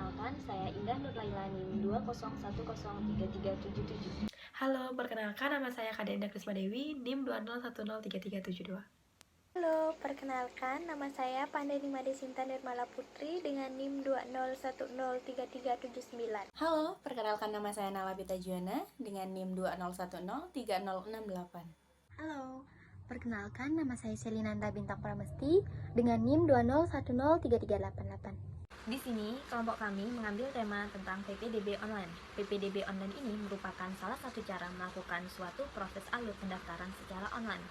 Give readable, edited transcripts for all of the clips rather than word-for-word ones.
Perkenalkan, saya Indah Nurlaila NIM 201033777. Halo, perkenalkan nama saya Kadenda Krisma Dewi, NIM 201033372. Halo, perkenalkan nama saya Pandani Madesinta Nirmala Putri dengan NIM 201033379. Halo, perkenalkan nama saya Nala Pita Juana dengan NIM 201030668. Halo, perkenalkan nama saya Selinanda Bintang Pramesti dengan NIM 201033388. Di sini, kelompok kami mengambil tema tentang PPDB Online. PPDB Online ini merupakan salah satu cara melakukan suatu proses alur pendaftaran secara online.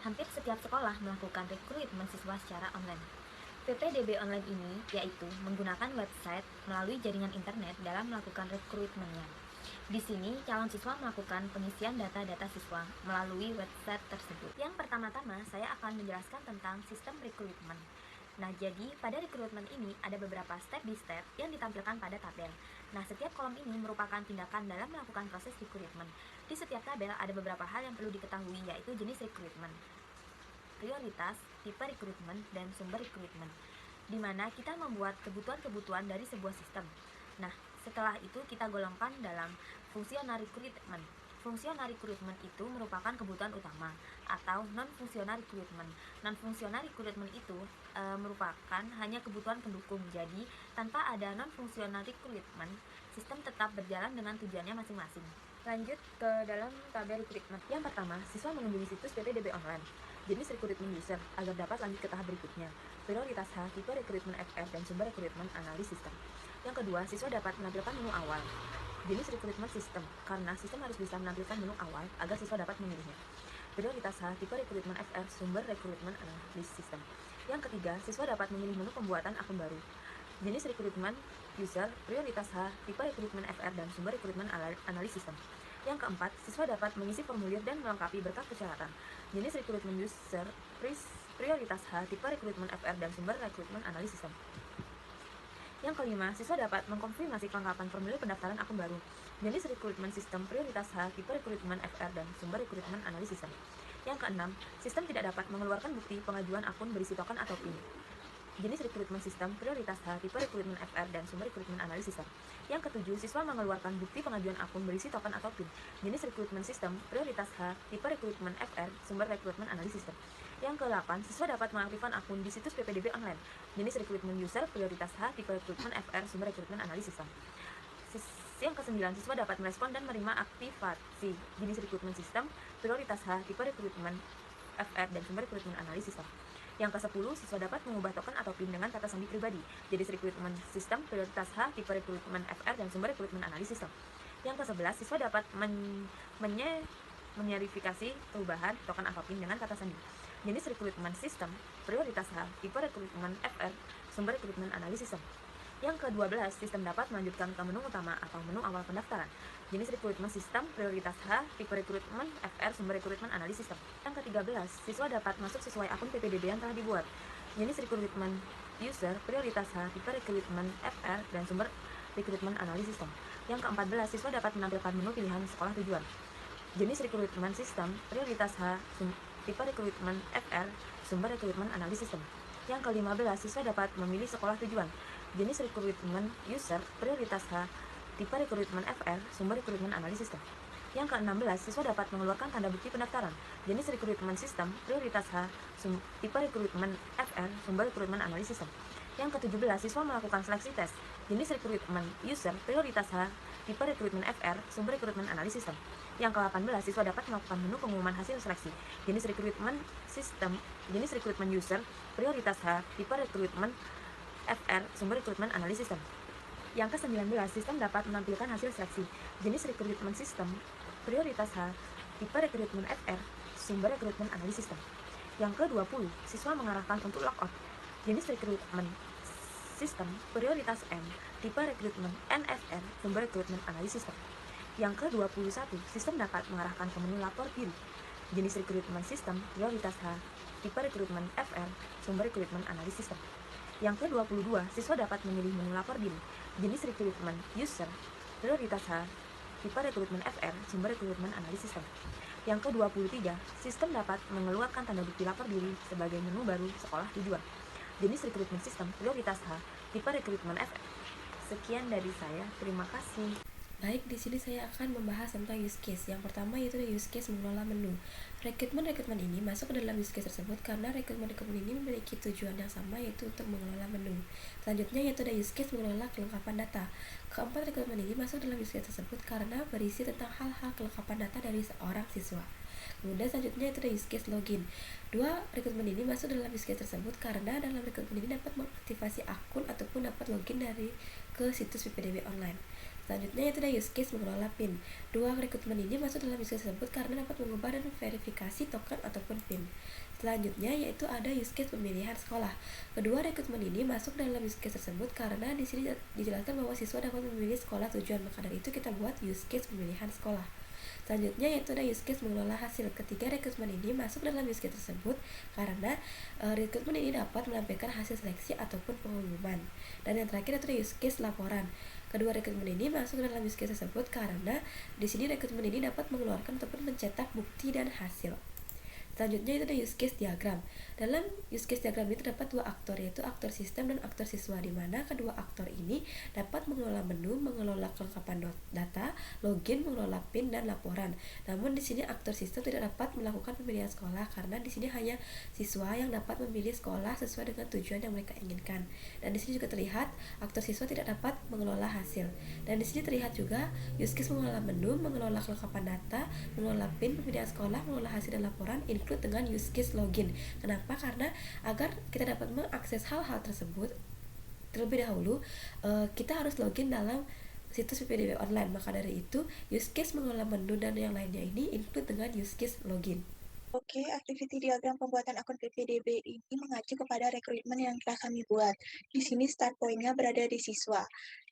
Hampir setiap sekolah melakukan rekrutmen siswa secara online. PPDB Online ini yaitu menggunakan website melalui jaringan internet dalam melakukan rekrutmennya. Di sini, calon siswa melakukan pengisian data-data siswa melalui website tersebut. Yang pertama-tama, saya akan menjelaskan tentang sistem rekrutmen. Nah, jadi pada rekrutmen ini ada beberapa step by step yang ditampilkan pada tabel. Nah, setiap kolom ini merupakan tindakan dalam melakukan proses rekrutmen. Di setiap tabel ada beberapa hal yang perlu diketahui, yaitu jenis rekrutmen, prioritas, tipe rekrutmen, dan sumber rekrutmen, di mana kita membuat kebutuhan-kebutuhan dari sebuah sistem. Nah, setelah itu kita golongkan dalam fungsional rekrutmen. Fungsional rekrutmen itu merupakan kebutuhan utama atau non-fungsional rekrutmen. Non-fungsional rekrutmen itu merupakan hanya kebutuhan pendukung. Jadi, tanpa ada non-fungsional rekrutmen, sistem tetap berjalan dengan tujuannya masing-masing. Lanjut ke dalam tabel rekrutmen. Yang pertama, siswa mengunjungi situs PPDB Online. Jenis rekrutmen user agar dapat lanjut ke tahap berikutnya. Prioritas H, tipe rekrutmen FR, dan sumber rekrutmen analis sistem. Yang kedua, siswa dapat menampilkan menu awal. Jenis rekrutmen sistem, karena sistem harus bisa menampilkan menu awal agar siswa dapat memilihnya. Prioritas H, tipe rekrutmen FR, sumber rekrutmen analis sistem. Yang ketiga, siswa dapat memilih menu pembuatan akun baru. Jenis rekrutmen user, prioritas H, tipe rekrutmen FR, dan sumber rekrutmen analis sistem. Yang keempat, siswa dapat mengisi formulir dan melengkapi berkas persyaratan. Jenis rekrutmen user, prioritas H, tipe rekrutmen FR, dan sumber rekrutmen analis sistem. Yang kelima, siswa dapat mengkonfirmasi kelengkapan formulir pendaftaran akun baru. Jenis rekrutmen sistem, prioritas H, tipe rekrutmen FR, dan sumber rekrutmen analis sistem. Yang keenam, sistem tidak dapat mengeluarkan bukti pengajuan akun berisi token atau PIN. Jenis rekrutmen sistem, prioritas H, tipe rekrutmen FR, dan sumber rekrutmen analis sistem. Yang ketujuh, siswa mengeluarkan bukti pengajuan akun berisi token atau PIN. Jenis rekrutmen sistem, prioritas H, tipe rekrutmen FR, sumber rekrutmen analis sistem. Yang ke-8, siswa dapat mengaktifkan akun di situs PPDB Online. Jenis rekrutmen user, prioritas H, tipe rekrutmen FR, sumber rekrutmen analis sistem. Yang ke-9, siswa dapat merespon dan menerima aktivasi. Jenis rekrutmen sistem, prioritas H, tipe rekrutmen FR, dan sumber rekrutmen analis sistem. Yang ke-10, siswa dapat mengubah token atau PIN dengan kata sandi pribadi. Jenis rekrutmen sistem, prioritas H, tipe rekrutmen FR, dan sumber rekrutmen analis sistem. Yang ke-11, siswa dapat menyerifikasi perubahan token atau PIN dengan kata sandi. Jenis rekrutmen sistem, prioritas H, tipe rekrutmen FR, sumber rekrutmen analis sistem. Yang ke-12, sistem dapat melanjutkan ke menu utama atau menu awal pendaftaran. Jenis rekrutmen sistem, prioritas H, tipe rekrutmen FR, sumber rekrutmen analis sistem. Yang ke-13, siswa dapat masuk sesuai akun PPDB yang telah dibuat. Jenis rekrutmen user, prioritas H, tipe rekrutmen FR, dan sumber rekrutmen analis sistem. Yang ke-14, siswa dapat menampilkan menu pilihan sekolah tujuan. Jenis rekrutmen sistem, prioritas H, tipe rekrutmen FR, sumber rekrutmen analis sistem. Yang ke-15, siswa dapat memilih sekolah tujuan. Jenis rekrutmen user, prioritas H, tipe rekrutmen FR, sumber rekrutmen analis sistem. Yang ke-16, siswa dapat mengeluarkan tanda bukti pendaftaran. Jenis rekrutmen sistem, prioritas H, tipe rekrutmen FR, sumber rekrutmen analis sistem. Yang ke-17, siswa melakukan seleksi tes. Jenis rekrutmen user, prioritas H, tipe rekrutmen FR, sumber rekrutmen analis sistem. Yang ke-18, siswa dapat melakukan menu pengumuman hasil seleksi. Jenis rekrutmen sistem, jenis rekrutmen user, prioritas H, tipe rekrutmen FR, sumber rekrutmen analis sistem. Yang ke-19, sistem dapat menampilkan hasil seleksi. Jenis rekrutmen sistem, prioritas H, tipe rekrutmen FR, sumber rekrutmen analis sistem. Yang ke-20, siswa mengarahkan untuk logout. Jenis rekrutmen sistem, prioritas M, tipe rekrutmen NFR, sumber rekrutmen analis sistem. Yang ke-21, sistem dapat mengarahkan ke menu lapor diri. Jenis rekrutmen sistem, prioritas H, tipe rekrutmen FR, sumber rekrutmen analis sistem. Yang ke-22, siswa dapat memilih menu lapor diri. Jenis rekrutmen user, prioritas H, tipe rekrutmen FR, sumber rekrutmen analis sistem. Yang ke-23, sistem dapat mengeluarkan tanda bukti lapor diri sebagai menu baru sekolah tujuan. Jenis rekrutmen sistem, prioritas H, tipe rekrutmen FR, Sekian dari saya, terima kasih. Baik, di sini saya akan membahas tentang use case. Yang pertama yaitu use case mengelola menu. Rekrutmen ini masuk ke dalam use case tersebut karena rekrutmen ini memiliki tujuan yang sama, yaitu untuk mengelola menu. Selanjutnya yaitu use case mengelola kelengkapan data. Keempat, rekrutmen ini masuk dalam use case tersebut karena berisi tentang hal-hal kelengkapan data dari seorang siswa. Kemudian selanjutnya itu use case login. Dua, rekrutmen ini masuk dalam use case tersebut karena dalam rekrutmen ini dapat mengaktifasi akun ataupun dapat login dari ke situs PPDB online. Selanjutnya itu use case mengelola PIN. Dua, rekrutmen ini masuk dalam use case tersebut karena dapat mengubah dan verifikasi token ataupun PIN. Selanjutnya yaitu ada use case pemilihan sekolah. Kedua, rekrutmen ini masuk dalam use case tersebut karena di sini dijelaskan bahwa siswa dapat memilih sekolah tujuan, maka dari itu kita buat use case pemilihan sekolah. Selanjutnya yaitu ada use case mengelola hasil. Ketiga, rekrutmen ini masuk dalam use case tersebut karena rekrutmen ini dapat menampilkan hasil seleksi ataupun pengumuman. Dan yang terakhir itu ada use case laporan. Kedua, rekrutmen ini masuk dalam use case tersebut karena di sini rekrutmen ini dapat mengeluarkan ataupun mencetak bukti dan hasil. Selanjutnya itu ada use case diagram. Dalam use case diagram ini terdapat dua aktor, yaitu aktor sistem dan aktor siswa, di mana kedua aktor ini dapat mengelola menu, mengelola kelengkapan data, login, mengelola PIN, dan laporan. Namun di sini aktor sistem tidak dapat melakukan pemilihan sekolah karena di sini hanya siswa yang dapat memilih sekolah sesuai dengan tujuan yang mereka inginkan. Dan di sini juga terlihat aktor siswa tidak dapat mengelola hasil. Dan di sini terlihat juga use case mengelola menu, mengelola kelengkapan data, mengelola PIN, pemilihan sekolah, mengelola hasil dan laporan dengan use case login. Kenapa? Karena agar kita dapat mengakses hal-hal tersebut terlebih dahulu kita harus login dalam situs PPDB online. Maka dari itu use case mengelola menu dan yang lainnya ini include dengan use case login. Oke, activity diagram pembuatan akun PPDB ini mengacu kepada rekrutmen yang telah kami buat. Di sini start point-nya berada di siswa.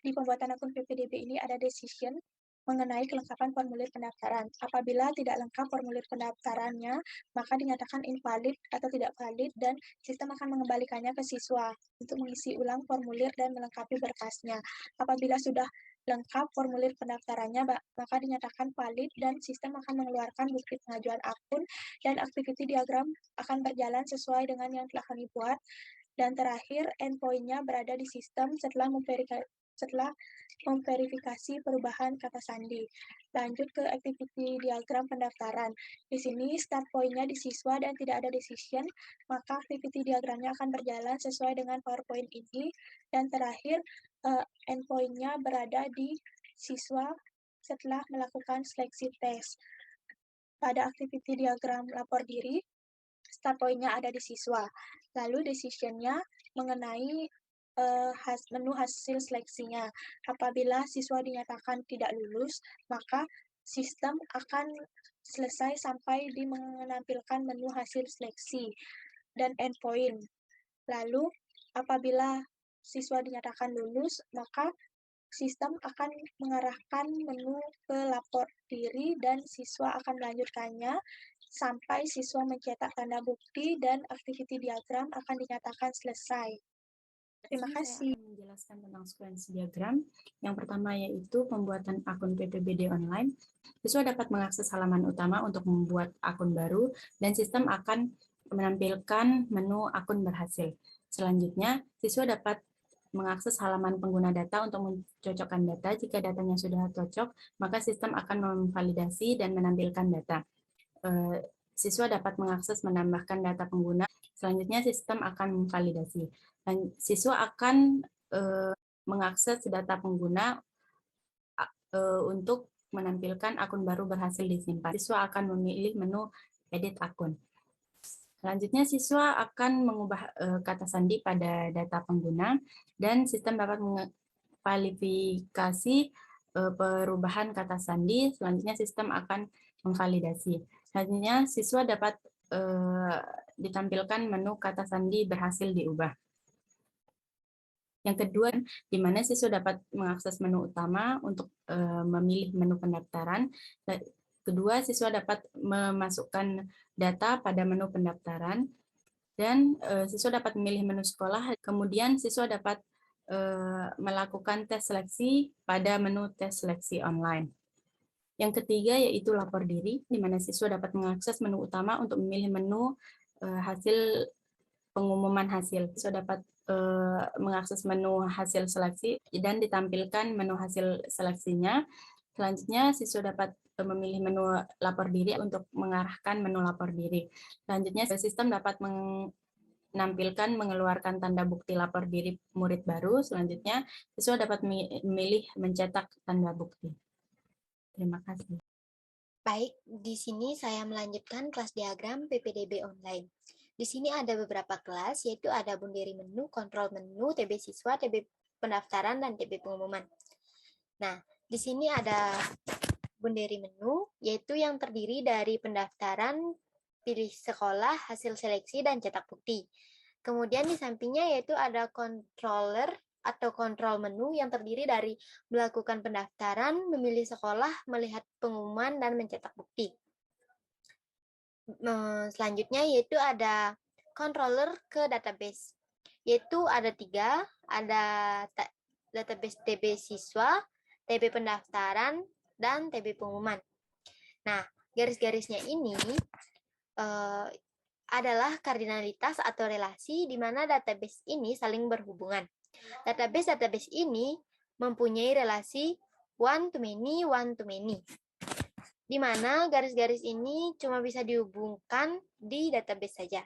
Di pembuatan akun PPDB ini ada decision mengenai kelengkapan formulir pendaftaran. Apabila tidak lengkap formulir pendaftarannya, maka dinyatakan invalid atau tidak valid dan sistem akan mengembalikannya ke siswa untuk mengisi ulang formulir dan melengkapi berkasnya. Apabila sudah lengkap formulir pendaftarannya, maka dinyatakan valid dan sistem akan mengeluarkan bukti pengajuan akun dan activity diagram akan berjalan sesuai dengan yang telah kami buat. Dan terakhir, endpoint-nya berada di sistem setelah memverifikasi perubahan kata sandi. Lanjut ke activity diagram pendaftaran. Di sini start point-nya di siswa dan tidak ada decision, maka activity diagramnya akan berjalan sesuai dengan PowerPoint ini. Dan terakhir, endpoint-nya berada di siswa setelah melakukan seleksi tes. Pada activity diagram lapor diri, start point-nya ada di siswa. Lalu decision-nya mengenai menu hasil seleksinya. Apabila siswa dinyatakan tidak lulus, maka sistem akan selesai sampai di menampilkan menu hasil seleksi dan endpoint. Lalu, apabila siswa dinyatakan lulus, maka sistem akan mengarahkan menu ke lapor diri dan siswa akan melanjutkannya sampai siswa mencetak tanda bukti dan activity diagram akan dinyatakan selesai. Terima kasih. Saya akan menjelaskan tentang sequence diagram. Yang pertama yaitu pembuatan akun PPBD online. Siswa dapat mengakses halaman utama untuk membuat akun baru dan sistem akan menampilkan menu akun berhasil. Selanjutnya, siswa dapat mengakses halaman pengguna data untuk mencocokkan data. Jika datanya sudah cocok, maka sistem akan memvalidasi dan menampilkan data. Siswa dapat mengakses menambahkan data pengguna. Selanjutnya, sistem akan memvalidasi. Dan siswa akan mengakses data pengguna untuk menampilkan akun baru berhasil disimpan. Siswa akan memilih menu edit akun. Selanjutnya, siswa akan mengubah kata sandi pada data pengguna dan sistem dapat mengverifikasi perubahan kata sandi. Selanjutnya, sistem akan memvalidasi. Selanjutnya, siswa dapat ditampilkan menu kata sandi berhasil diubah. Yang kedua, di mana siswa dapat mengakses menu utama untuk memilih menu pendaftaran. Kedua, siswa dapat memasukkan data pada menu pendaftaran. Dan siswa dapat memilih menu sekolah. Kemudian, siswa dapat melakukan tes seleksi pada menu tes seleksi online. Yang ketiga, yaitu lapor diri, di mana siswa dapat mengakses menu utama untuk memilih menu hasil pengumuman hasil. Siswa dapat mengakses menu hasil seleksi dan ditampilkan menu hasil seleksinya. Selanjutnya, siswa dapat memilih menu lapor diri untuk mengarahkan menu lapor diri. Selanjutnya, sistem dapat menampilkan mengeluarkan tanda bukti lapor diri murid baru. Selanjutnya, siswa dapat memilih mencetak tanda bukti. Terima kasih. Baik, di sini saya melanjutkan kelas diagram PPDB online. Di sini ada beberapa kelas, yaitu ada bunderi menu, kontrol menu, TB siswa, TB pendaftaran, dan TB pengumuman. Nah, di sini ada bunderi menu, yaitu yang terdiri dari pendaftaran, pilih sekolah, hasil seleksi, dan cetak bukti. Kemudian di sampingnya yaitu ada controller atau kontrol menu yang terdiri dari melakukan pendaftaran, memilih sekolah, melihat pengumuman, dan mencetak bukti. Selanjutnya yaitu ada controller ke database, yaitu ada 3, ada database TB siswa, TB pendaftaran, dan TB pengumuman. Nah, garis-garisnya ini adalah kardinalitas atau relasi di mana database ini saling berhubungan. Database ini mempunyai relasi one to many, di mana garis-garis ini cuma bisa dihubungkan di database saja.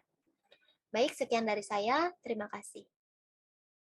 Baik, sekian dari saya. Terima kasih.